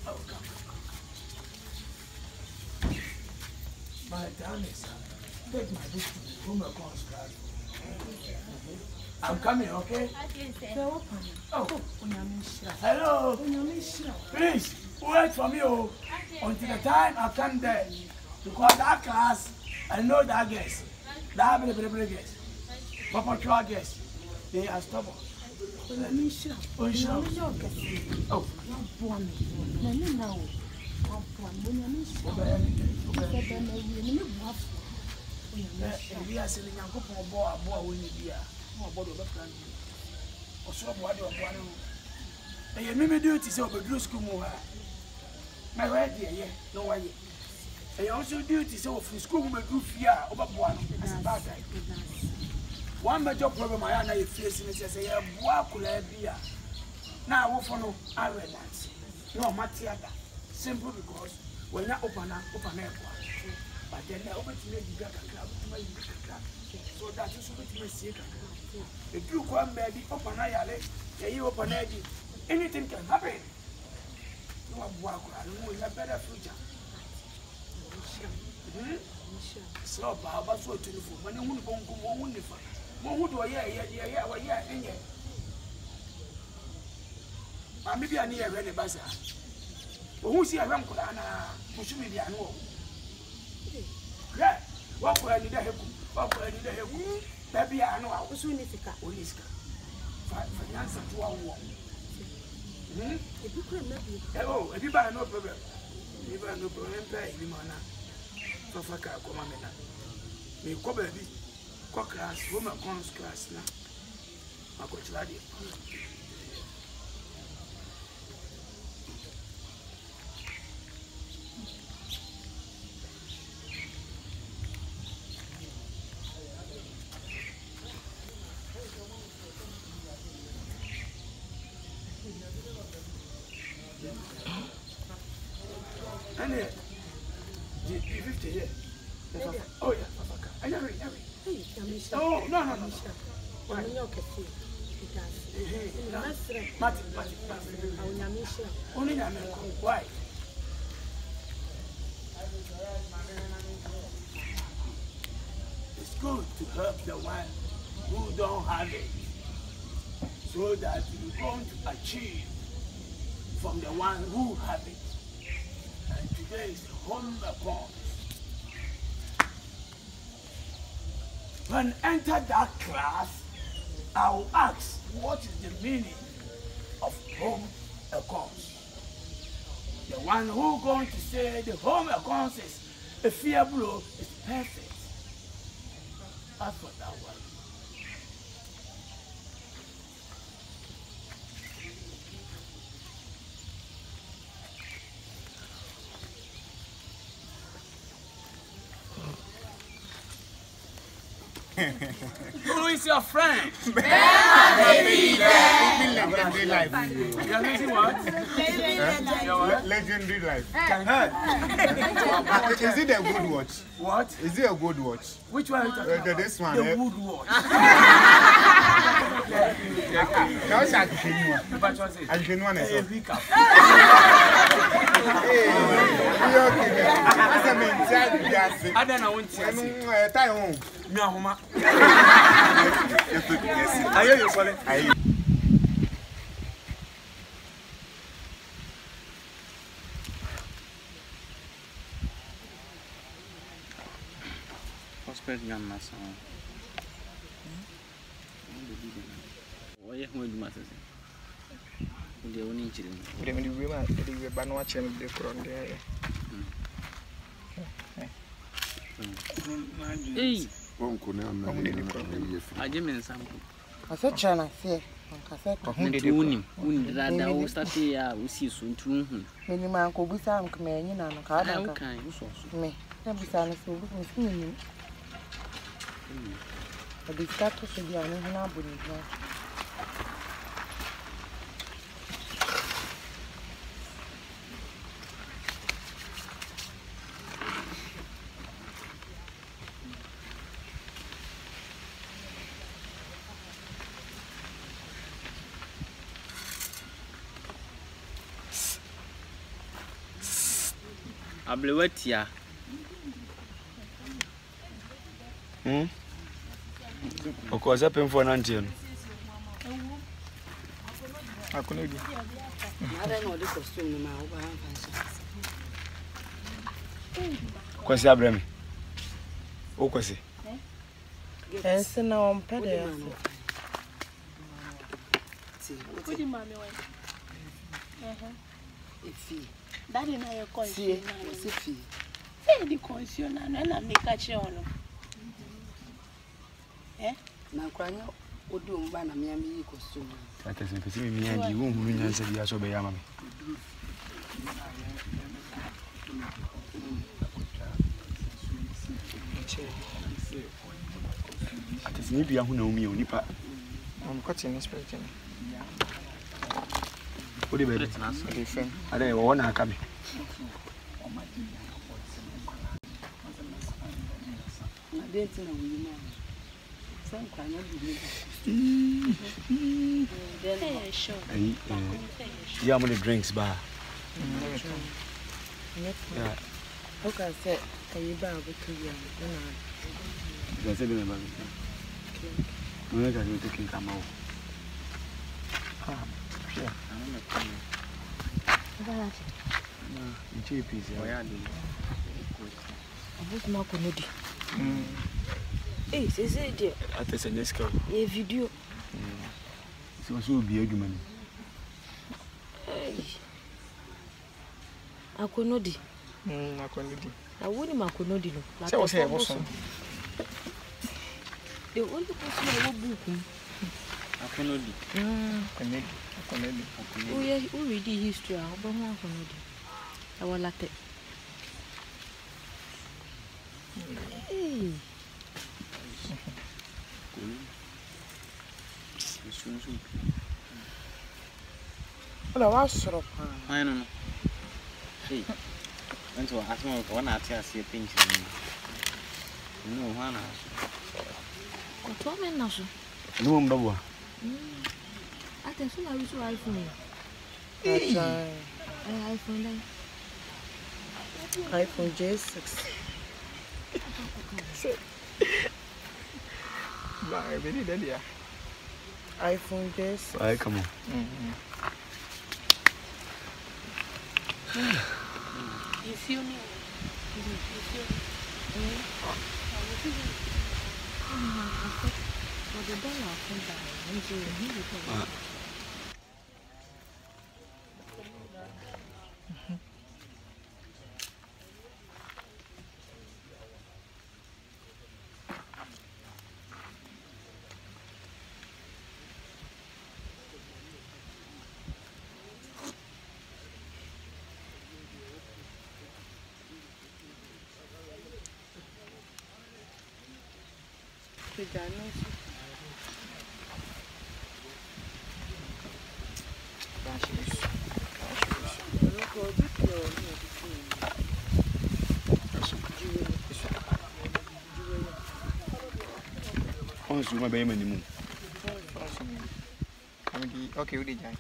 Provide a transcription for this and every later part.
Oh, come. My time is take my book to home accounts class. I'm coming, okay? Oh, hello. Please wait for me until the time I come there. Because that class, I know that guest. That guest. Papa Chua guest. They are stubborn. Oh, we are selling a couple of boy when you be about the plan. Or so, what you want to do? And you duty so, but blue school more. My right here, yeah, no way. And also duty so for school, but group here over one as a bad guy. One major problem I am facing is a boakula beer. Now, what for no arrogance? No, Matia. Simple because we're not open air. But then I open to make the club to make the club. So that is what you see. If you come baby, open air, you open air, anything can happen. No one will have better future. So, Baba, so to the food. When you won't go on, what do I hear? Maybe I need a ready bazaar. Who's here? I'm going to push me the annual. Yeah, what will I need a help? What will I need a help? Maybe I know I was soon if you can't. Finance to our war. If you could maybe. Oh, if you buy no problem. If I no problem, pay him on a Fafaka Comamena. May cover the cock class, woman cons class now. My coach lady. And you 50 here. Oh, yeah, Papa. I never. Oh, no. Why? It's good to help the one who don't have it, so that you going to achieve from the one who have it. And today is home upon. When I enter that class, I will ask what is the meaning of home accounts. The one who going to say the home accounts is a fair blow is perfect. As for that one. Who is your friend? Berma, Bediide. Legendary life. You're losing what? Legendary life. Is it a good watch? What? Is it a good watch? Which one are you talking about? This one. The wood watch. That's a But what's it? I can one is A recap. I don't know what to say. No, Mama. I hear you, Solid. Prospect young master. Why are you doing matters? The only children. The Banwa channel, the Coron there. Hey, I didn't sample. I said, China, say, who did you rather will start here? We see soon to many man could be some command and a card. kind Me, every son is looking me. But the status should be an inhabitable. Ablewatia. Of course, I pay for an auntie. I couldn't be. I don't know the costume now. Kwasi Abrami. O kwasi. Ense na ompede ya. Odi mami wen. Efi. Daddy na your Sie, conscience. o fi. Say the conscience na make a che ono. Na kwanya odi omba na me ami costume. Ata se pesi mi andi wo hunu nyansa bia so be ya mama. Ata se ni bia hu na umi onipa. I'm cutting this person. Odi be. The friend. Ada wo na aka me. Na denti na wi na. San kwanya di me. Hey, sure. Yeah, the drinks bar. Yeah. Okay, say ayi ba go to ya. I said me ba. No ga me taking come out. Sure. Cheap is. Abus ma ko no di. Eh, c'est dia. Ata se neska. E video. So be adwuma ni. Akonodi. Akonodi. Na woni makonodi no. Say what say boss. The only person I will book. Akonodi. Akonodi. Who read the history of Akonodi? I will latte. Hey. Hello, what's up? I don't know. Hey. And so, as one at your pinch. No, one. What do you mean, No mbabwa. I think so. I use iPhone. iPhone. iPhone J6. Bediide. iPhone J6. Ay come on. You feel me? You feel me? For the dollar, I think Once you be many moon. Okay, we did join.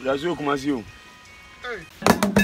Yazio kumazio. Hey.